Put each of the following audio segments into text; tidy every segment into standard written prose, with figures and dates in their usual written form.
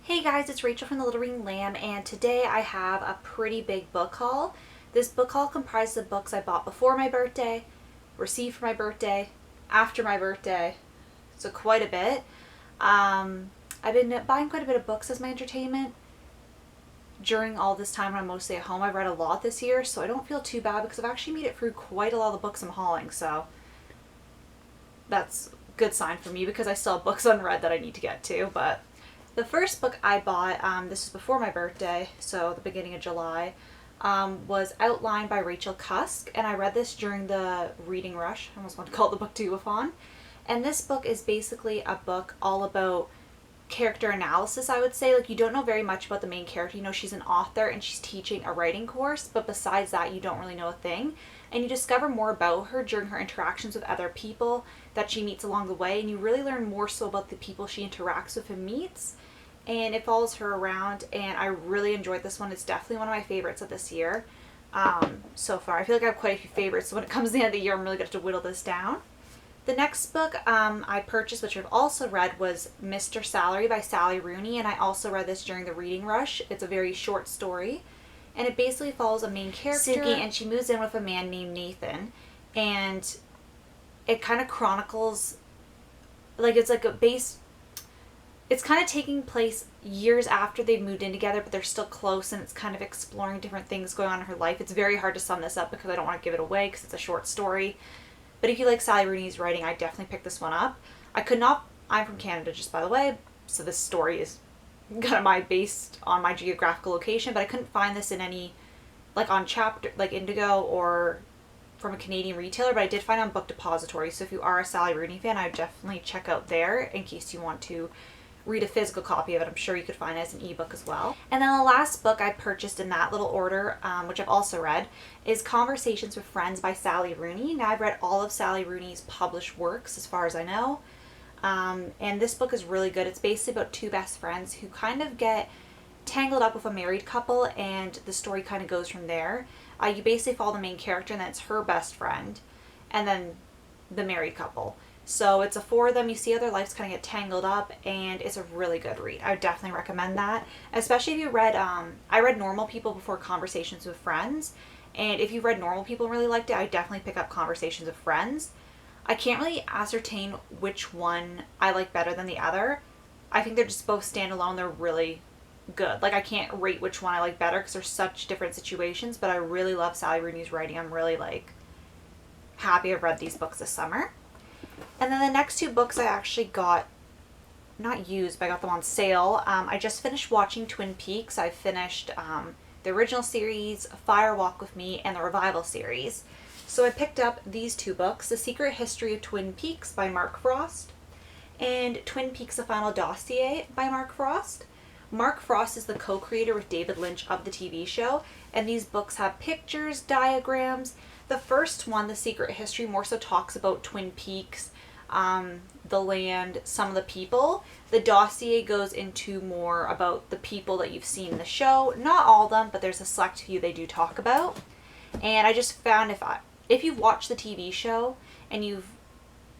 Hey guys, it's Rachel from The Little Ring Lamb, and today I have a pretty big book haul. This book haul comprises of books I bought before my birthday, received for my birthday, after my birthday, so quite a bit. I've been buying quite a bit of books as my entertainment during all this time when I'm mostly at home. I've read a lot this year, so I don't feel too bad because I've actually made it through quite a lot of the books I'm hauling, so that's a good sign for me because I still have books unread that I need to get to, but the first book I bought, this was before my birthday, so the beginning of July, was Outlined by Rachel Cusk, and I read this during the reading rush. I almost want to call it the book to And this book is basically a book all about character analysis, I would say. Like, you don't know very much about the main character. You know she's an author and she's teaching a writing course, but besides that, you don't really know a thing. And you discover more about her during her interactions with other people that she meets along the way, and you really learn more so about the people she interacts with and meets. And it follows her around, and I really enjoyed this one. It's definitely one of my favorites of this year so far. I feel like I have quite a few favorites, so when it comes to the end of the year, I'm really going to have to whittle this down. The next book I purchased, which I've also read, was Mr. Salary by Sally Rooney, and I also read this during the reading rush. It's a very short story, and it basically follows a main character, Suki, and she moves in with a man named Nathan, and it kind of chronicles, like, it's like a base. It's kind of taking place years after they've moved in together, but they're still close, and it's kind of exploring different things going on in her life. It's very hard to sum this up because I don't want to give it away because it's a short story. But if you like Sally Rooney's writing, I definitely picked this one up. I'm from Canada, just by the way, so this story is kind of based on my geographical location, but I couldn't find this in any, like on Chapter, like Indigo or from a Canadian retailer, but I did find it on Book Depository. So if you are a Sally Rooney fan, I would definitely check out there in case you want to read a physical copy of it. I'm sure you could find it as an ebook as well. And then the last book I purchased in that little order, which I've also read, is Conversations with Friends by Sally Rooney. Now, I've read all of Sally Rooney's published works as far as I know. And this book is really good. It's basically about two best friends who kind of get tangled up with a married couple, and the story kind of goes from there. You basically follow the main character, and then it's her best friend, and then the married couple. So it's a four of them. You see how their lives kind of get tangled up, and it's a really good read. I would definitely recommend that, especially if you read, I read Normal People before Conversations with Friends, and if you read Normal People and really liked it, I would definitely pick up Conversations with Friends. I can't really ascertain which one I like better than the other. I think they're just both standalone. They're really good. Like, I can't rate which one I like better because they're such different situations, but I really love Sally Rooney's writing. I'm really, happy I've read these books this summer. And then the next two books I actually got, not used, but I got them on sale. I just finished watching Twin Peaks. I finished the original series, Fire Walk with Me, and the revival series. So I picked up these two books, The Secret History of Twin Peaks by Mark Frost, and Twin Peaks: A Final Dossier by Mark Frost. Mark Frost is the co-creator with David Lynch of the TV show, and these books have pictures, diagrams. The first one, The Secret History, more so talks about Twin Peaks, the land, some of the people. The dossier goes into more about the people that you've seen in the show. Not all of them, but there's a select few they do talk about. And I just found if you've watched the TV show and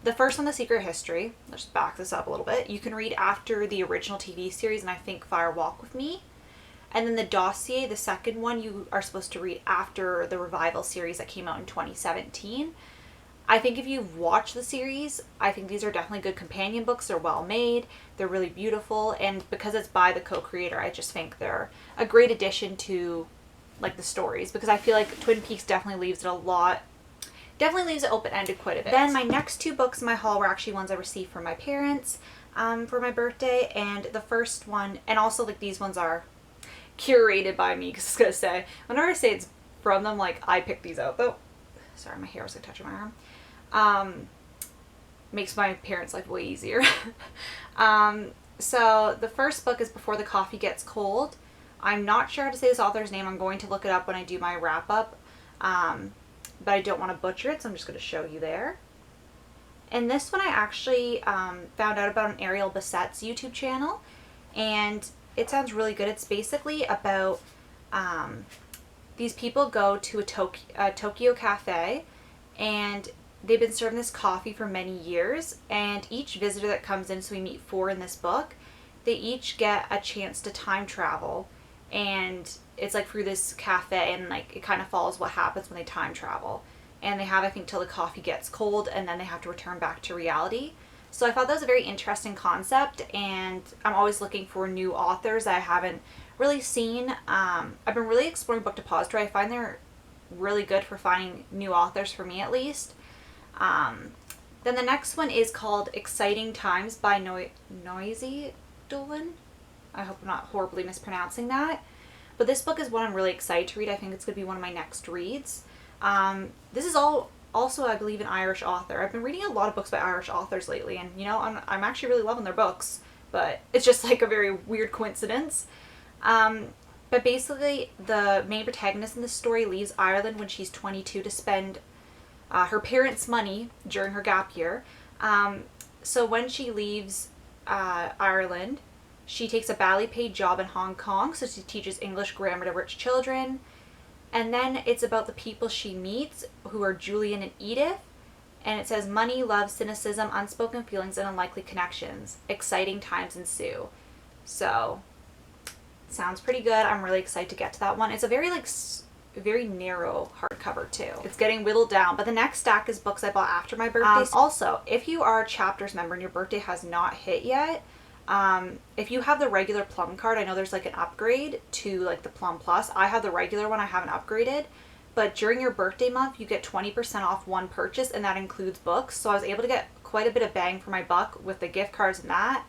the first one, The Secret History, let's back this up a little bit, you can read after the original TV series, and I think Fire Walk with Me. And then the dossier, the second one, you are supposed to read after the revival series that came out in 2017. I think if you've watched the series, I think these are definitely good companion books. They're well made. They're really beautiful. And because it's by the co-creator, I just think they're a great addition to, the stories. Because I feel like Twin Peaks definitely leaves it open-ended quite a bit. Then my next two books in my haul were actually ones I received from my parents for my birthday. And the first one, and also, these ones are curated by me, because I was going to say, whenever I say it's from them, I picked these out, though. Sorry, my hair was touching my arm. Makes my parents' life way easier. So the first book is Before the Coffee Gets Cold. I'm not sure how to say this author's name. I'm going to look it up when I do my wrap-up, but I don't want to butcher it, so I'm just going to show you there. And this one I actually found out about on Ariel Bassett's YouTube channel, and it sounds really good. It's basically about these people go to a Tokyo cafe, and they've been serving this coffee for many years, and each visitor that comes in, so we meet four in this book, they each get a chance to time travel, and it's like through this cafe, and like it kind of follows what happens when they time travel. And they have, I think, till the coffee gets cold, and then they have to return back to reality. So I thought that was a very interesting concept, and I'm always looking for new authors that I haven't really seen. I've been really exploring Book Depository. I find they're really good for finding new authors, for me at least. Then the next one is called Exciting Times by Noisy Dolan. I hope I'm not horribly mispronouncing that. But this book is one I'm really excited to read. I think it's going to be one of my next reads. This is also, I believe, an Irish author. I've been reading a lot of books by Irish authors lately, and you know, I'm actually really loving their books, but it's just like a very weird coincidence. But basically, the main protagonist in this story leaves Ireland when she's 22 to spend her parents' money during her gap year. So when she leaves Ireland, she takes a badly paid job in Hong Kong, so she teaches English grammar to rich children. And then it's about the people she meets, who are Julian and Edith. And it says, money, love, cynicism, unspoken feelings, and unlikely connections. Exciting times ensue. So, sounds pretty good. I'm really excited to get to that one. It's a very narrow hardcover too. It's getting whittled down. But the next stack is books I bought after my birthday. Also, if you are a Chapters member and your birthday has not hit yet, if you have the regular Plum card, I know there's like an upgrade to like the Plum Plus. I have the regular one, I haven't upgraded. But during your birthday month, you get 20% off one purchase, and that includes books. So I was able to get quite a bit of bang for my buck with the gift cards and that.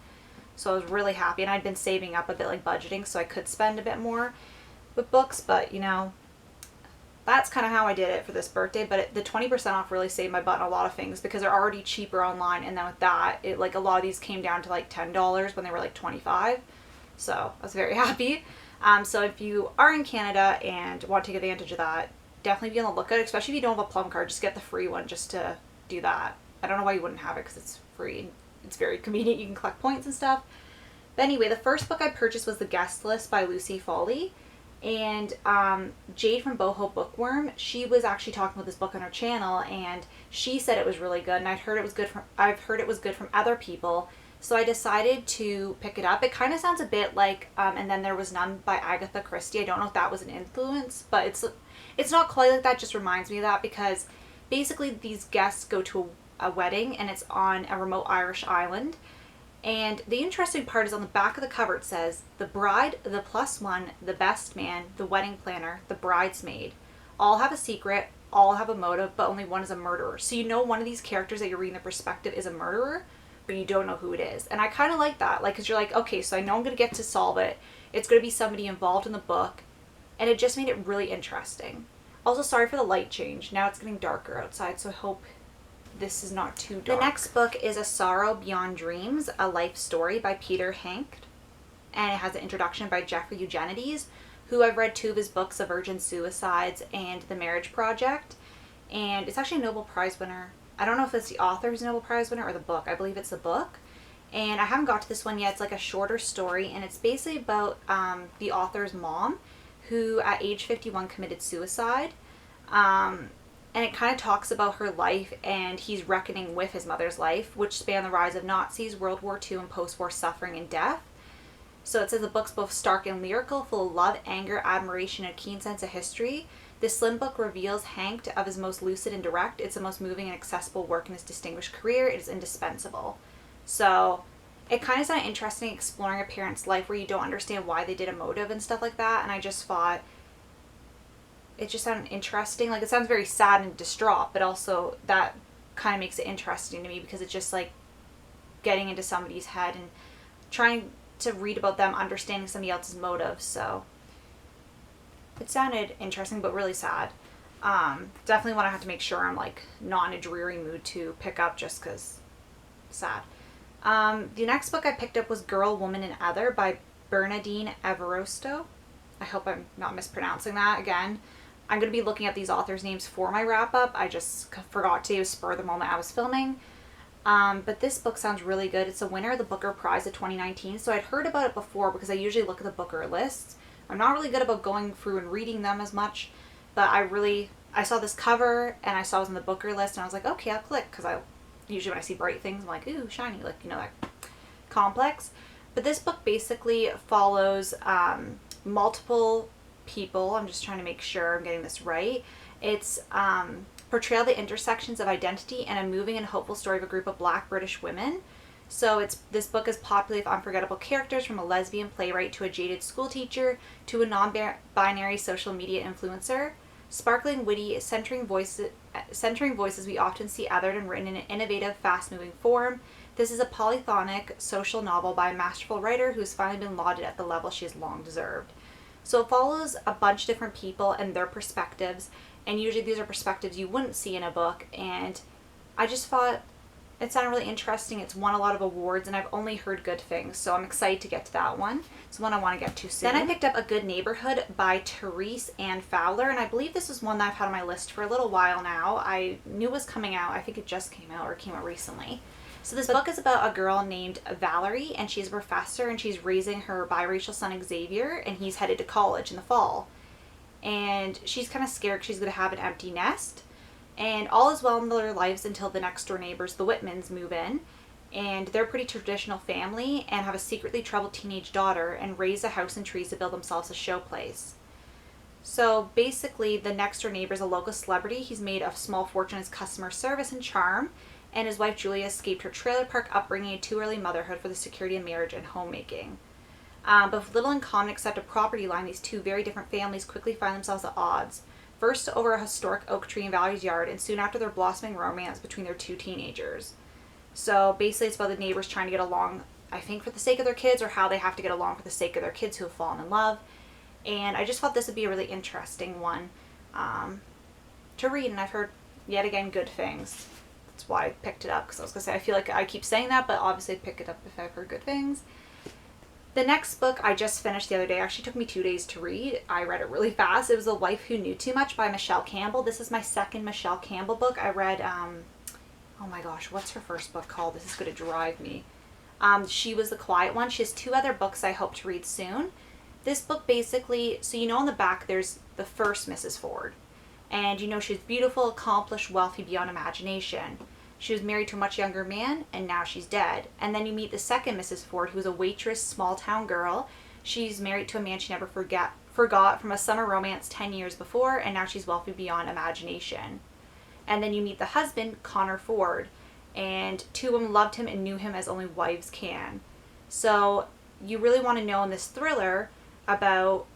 So I was really happy, and I'd been saving up a bit, like budgeting, so I could spend a bit more with books. But you know, that's kind of how I did it for this birthday. But the 20% off really saved my butt on a lot of things, because they're already cheaper online, and then with that, it like a lot of these came down to like $10 when they were like $25. So I was very happy. So if you are in Canada and want to take advantage of that, definitely be on the lookout, especially if you don't have a Plum card. Just get the free one just to do that. I don't know why you wouldn't have it, because it's free. It's very convenient. You can collect points and stuff. But anyway, the first book I purchased was The Guest List by Lucy Foley. And Jade from Boho Bookworm, she was actually talking about this book on her channel, and she said it was really good, and I've heard it was good from other people. So I decided to pick it up. It kind of sounds a bit like And Then There Was None by Agatha Christie. I don't know if that was an influence, but it's not quite like that. It just reminds me of that, because basically these guests go to a wedding, and it's on a remote Irish island. And the interesting part is on the back of the cover it says, the bride, the plus one, the best man, the wedding planner, the bridesmaid. All have a secret, all have a motive, but only one is a murderer. So you know one of these characters that you're reading the perspective is a murderer, but you don't know who it is. And I kind of like that, like, because you're like, okay, so I know I'm going to get to solve it. It's going to be somebody involved in the book. And it just made it really interesting. Also, sorry for the light change. Now it's getting darker outside, so I hope this is not too dark. The next book is A Sorrow Beyond Dreams, A Life Story by Peter Hankt. And it has an introduction by Jeffrey Eugenides, who I've read 2 of his books, The Virgin Suicides and The Marriage Project. And it's actually a Nobel Prize winner. I don't know if it's the author who's a Nobel Prize winner or the book. I believe it's the book. And I haven't got to this one yet. It's like a shorter story, and it's basically about the author's mom, who at age 51 committed suicide. And it kind of talks about her life, and he's reckoning with his mother's life, which spanned the rise of Nazis, World War II, and post-war suffering and death. So it says the book's both stark and lyrical, full of love, anger, admiration, and a keen sense of history. This slim book reveals Hankt of his most lucid and direct. It's the most moving and accessible work in his distinguished career. It is indispensable. So it kind of sounded interesting, exploring a parent's life where you don't understand why they did a motive and stuff like that. And I just thought it just sounded interesting. Like, it sounds very sad and distraught, but also that kind of makes it interesting to me, because it's just like getting into somebody's head and trying to read about them, understanding somebody else's motives. So it sounded interesting, but really sad. Definitely want to have to make sure I'm like not in a dreary mood to pick up, just because sad. The next book I picked up was Girl, Woman, and Other by Bernadine Evaristo. I hope I'm not mispronouncing that. Again, I'm going to be looking at these authors' names for my wrap-up. I just forgot to. It was spur of the moment I was filming. But this book sounds really good. It's a winner of the Booker Prize of 2019. So I'd heard about it before, because I usually look at the Booker lists. I'm not really good about going through and reading them as much. But I saw this cover, and I saw it was on the Booker list, and I was like, okay, I'll click. Because usually when I see bright things, I'm like, ooh, shiny. Like, you know, that complex. But this book basically follows multiple people. I'm just trying to make sure I'm getting this right. It's portrayal of the intersections of identity and a moving and hopeful story of a group of Black British women. So this book is populated with unforgettable characters, from a lesbian playwright to a jaded school teacher to a non-binary social media influencer. Sparkling, witty, centering voices we often see othered and written in an innovative, fast-moving form. This is a polyphonic social novel by a masterful writer who's finally been lauded at the level she has long deserved. So it follows a bunch of different people and their perspectives, and usually these are perspectives you wouldn't see in a book, and I just thought it sounded really interesting. It's won a lot of awards, and I've only heard good things, so I'm excited to get to that one. It's one I want to get to soon. Then I picked up A Good Neighborhood by Therese Ann Fowler, and I believe this is one that I've had on my list for a little while now. I knew it was coming out. I think it just came out or came out recently. So this book is about a girl named Valerie, and she's a professor, and she's raising her biracial son Xavier, and he's headed to college in the fall. And she's kind of scared because she's going to have an empty nest. And all is well in their lives until the next door neighbors, the Whitmans, move in. And they're a pretty traditional family and have a secretly troubled teenage daughter and raise a house and trees to build themselves a showplace. So basically, the next door neighbor is a local celebrity. He's made a small fortune as customer service and charm. And his wife Julia escaped her trailer park upbringing and too early motherhood for the security of marriage and homemaking. But with little in common except a property line, these two very different families quickly find themselves at odds. First over a historic oak tree in Valerie's yard, and soon after their blossoming romance between their two teenagers. So basically it's about the neighbors trying to get along, I think, for the sake of their kids, or how they have to get along for the sake of their kids who have fallen in love. And I just thought this would be a really interesting one to read, and I've heard, yet again, good things. That's why I picked it up, because I was going to say, I feel like I keep saying that, but obviously I'd pick it up if I've heard good things. The next book I just finished the other day. Actually took me 2 days to read. I read it really fast. It was A Wife Who Knew Too Much by Michelle Campbell. This is my second Michelle Campbell book. I read, oh my gosh, what's her first book called? This is going to drive me. She Was the Quiet One. She has 2 other books I hope to read soon. This book basically, so you know on the back there's the first Mrs. Ford. And you know she's beautiful, accomplished, wealthy beyond imagination. She was married to a much younger man, and now she's dead. And then you meet the second Mrs. Ford, who is a waitress, small-town girl. She's married to a man she never forgot from a summer romance 10 years before, and now she's wealthy beyond imagination. And then you meet the husband, Connor Ford, and 2 of them loved him and knew him as only wives can. So you really want to know in this thriller about,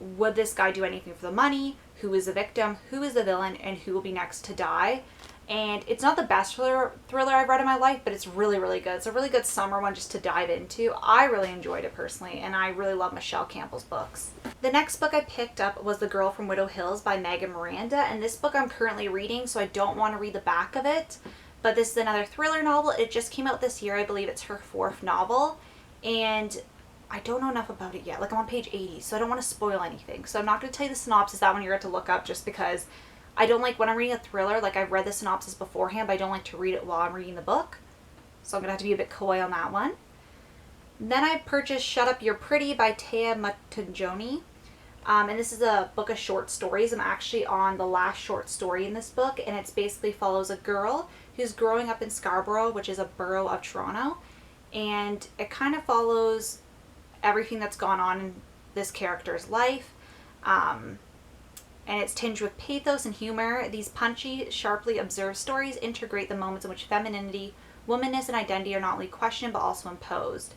would this guy do anything for the money? Who is the victim? Who is the villain? And who will be next to die? And it's not the best thriller I've read in my life, but it's really, really good. It's a really good summer one just to dive into. I really enjoyed it personally, and I really love Michelle Campbell's books. The next book I picked up was The Girl from Widow Hills by Miranda, and this book I'm currently reading, so I don't want to read the back of it. But this is another thriller novel. It just came out this year. I believe it's her 4th novel, and I don't know enough about it yet. Like, I'm on page 80, so I don't want to spoil anything. So I'm not going to tell you the synopsis. That one you're going to look up, just because I don't like, when I'm reading a thriller, like, I've read the synopsis beforehand, but I don't like to read it while I'm reading the book. So I'm going to have to be a bit coy on that one. Then I purchased Shut Up You're Pretty by Taya Matangini. And this is a book of short stories. I'm actually on the last short story in this book, and it basically follows a girl who's growing up in Scarborough, which is a borough of Toronto. And it kind of follows everything that's gone on in this character's life. And it's tinged with pathos and humor. These punchy, sharply observed stories integrate the moments in which femininity, womanness, and identity are not only questioned but also imposed.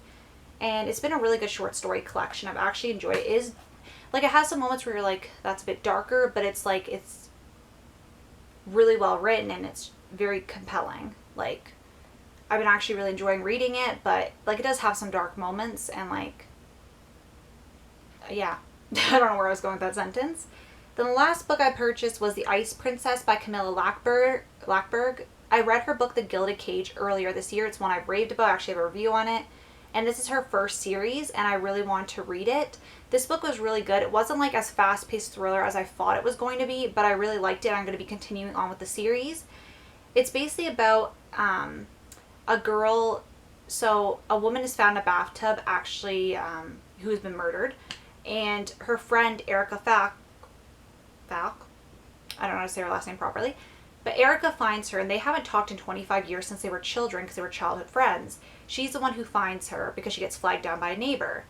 And it's been a really good short story collection. I've actually enjoyed it. It is, like, it has some moments where you're like, that's a bit darker, but it's like, it's really well written and it's very compelling. Like, I've been actually really enjoying reading it, but, like, it does have some dark moments, and, like, yeah. I don't know where I was going with that sentence. Then the last book I purchased was The Ice Princess by Camilla Lackberg. I read her book, The Gilded Cage, earlier this year. It's one I've raved about. I actually have a review on it. And this is her first series, and I really wanted to read it. This book was really good. It wasn't like as fast-paced thriller as I thought it was going to be, but I really liked it. I'm going to be continuing on with the series. It's basically about a girl. So a woman is found in a bathtub, actually, who has been murdered. And her friend, Erica Falk, I don't know how to say her last name properly, But Erica finds her, and they haven't talked in 25 years since they were children because they were childhood friends. She's the one who finds her because she gets flagged down by a neighbor.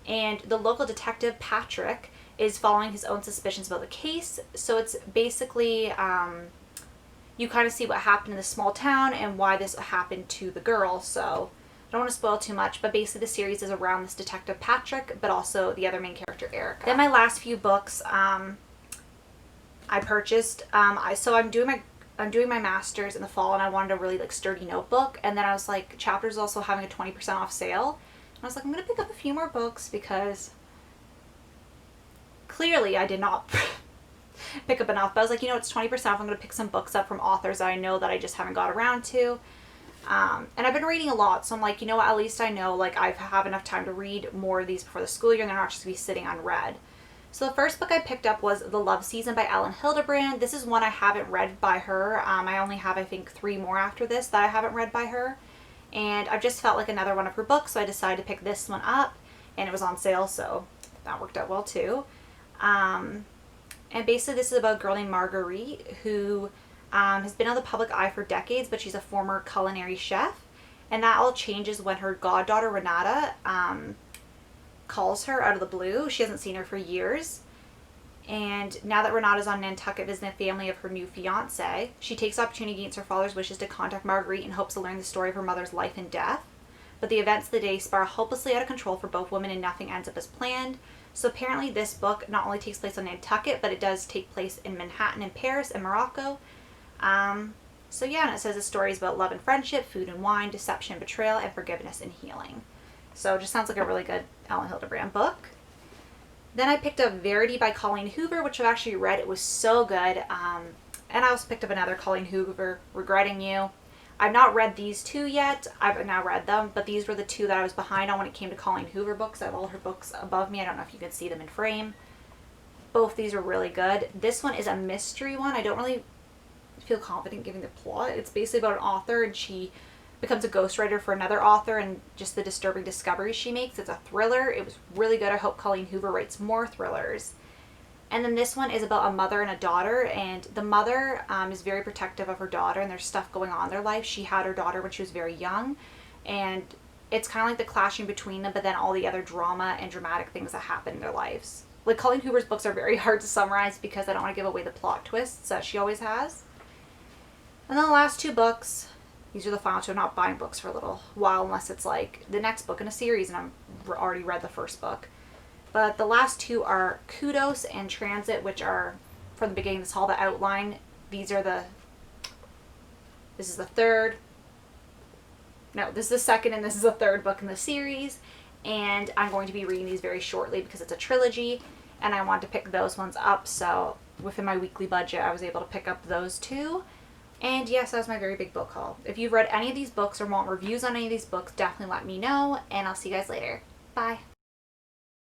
And the local detective, Patrick, is following his own suspicions about the case. So it's basically, you kind of see what happened in this small town and why this happened to the girl. So I don't want to spoil too much, but basically the series is around this detective, Patrick, but also the other main character, Erica. Then my last few books I purchased. So I'm doing my master's in the fall, and I wanted a really like sturdy notebook. And then I was like, Chapter's also having a 20% off sale. And I was like, I'm going to pick up a few more books because clearly I did not pick up enough. But I was like, you know, it's 20% off. I'm going to pick some books up from authors that I know that I just haven't got around to. And I've been reading a lot. So I'm like, you know what, at least I know like I have enough time to read more of these before the school year and they're not just going to be sitting unread. So the first book I picked up was The Love Season by Ellen Hildebrand. This is one I haven't read by her. I only have, I think, 3 more after this that I haven't read by her. And I've just felt like another one of her books, so I decided to pick this one up. And it was on sale, so that worked out well too. And basically this is about a girl named Marguerite who has been on the public eye for decades, but she's a former culinary chef. And that all changes when her goddaughter, Renata, calls her out of the blue. She hasn't seen her for years. And now that Renata's on Nantucket visiting the family of her new fiance, she takes the opportunity against her father's wishes to contact Marguerite in hopes to learn the story of her mother's life and death. But the events of the day spiral hopelessly out of control for both women and nothing ends up as planned. So apparently this book not only takes place on Nantucket, but it does take place in Manhattan and Paris and Morocco. So yeah, and it says the story is about love and friendship, food and wine, deception, betrayal, and forgiveness and healing. So it just sounds like a really good Ellen Hildebrand book. Then I picked up Verdi by Colleen Hoover, which I've actually read. It was so good. And I also picked up another Colleen Hoover, Regretting You. I've not read these 2 yet. I've now read them, but these were the 2 that I was behind on when it came to Colleen Hoover books. I have all her books above me. I don't know if you can see them in frame. Both these are really good. This one is a mystery one. I don't really feel confident giving the plot. It's basically about an author, and she becomes a ghostwriter for another author and just the disturbing discoveries she makes. It's a thriller. It was really good. I hope Colleen Hoover writes more thrillers. And then this one is about a mother and a daughter, and the mother is very protective of her daughter, and there's stuff going on in their life. She had her daughter when she was very young, and it's kind of like the clashing between them, but then all the other drama and dramatic things that happen in their lives. Like, Colleen Hoover's books are very hard to summarize because I don't want to give away the plot twists that she always has. And then the last 2 books, these are the final 2. I'm not buying books for a little while unless it's like the next book in a series and I've already read the first book. But the last 2 are Kudos and Transit, which are from the beginning. This is all the outline. This is the third. No, this is the second and this is the third book in the series. And I'm going to be reading these very shortly because it's a trilogy. And I wanted to pick those ones up. So within my weekly budget, I was able to pick up those 2. And yes, that was my very big book haul. If you've read any of these books or want reviews on any of these books, definitely let me know. And I'll see you guys later. Bye.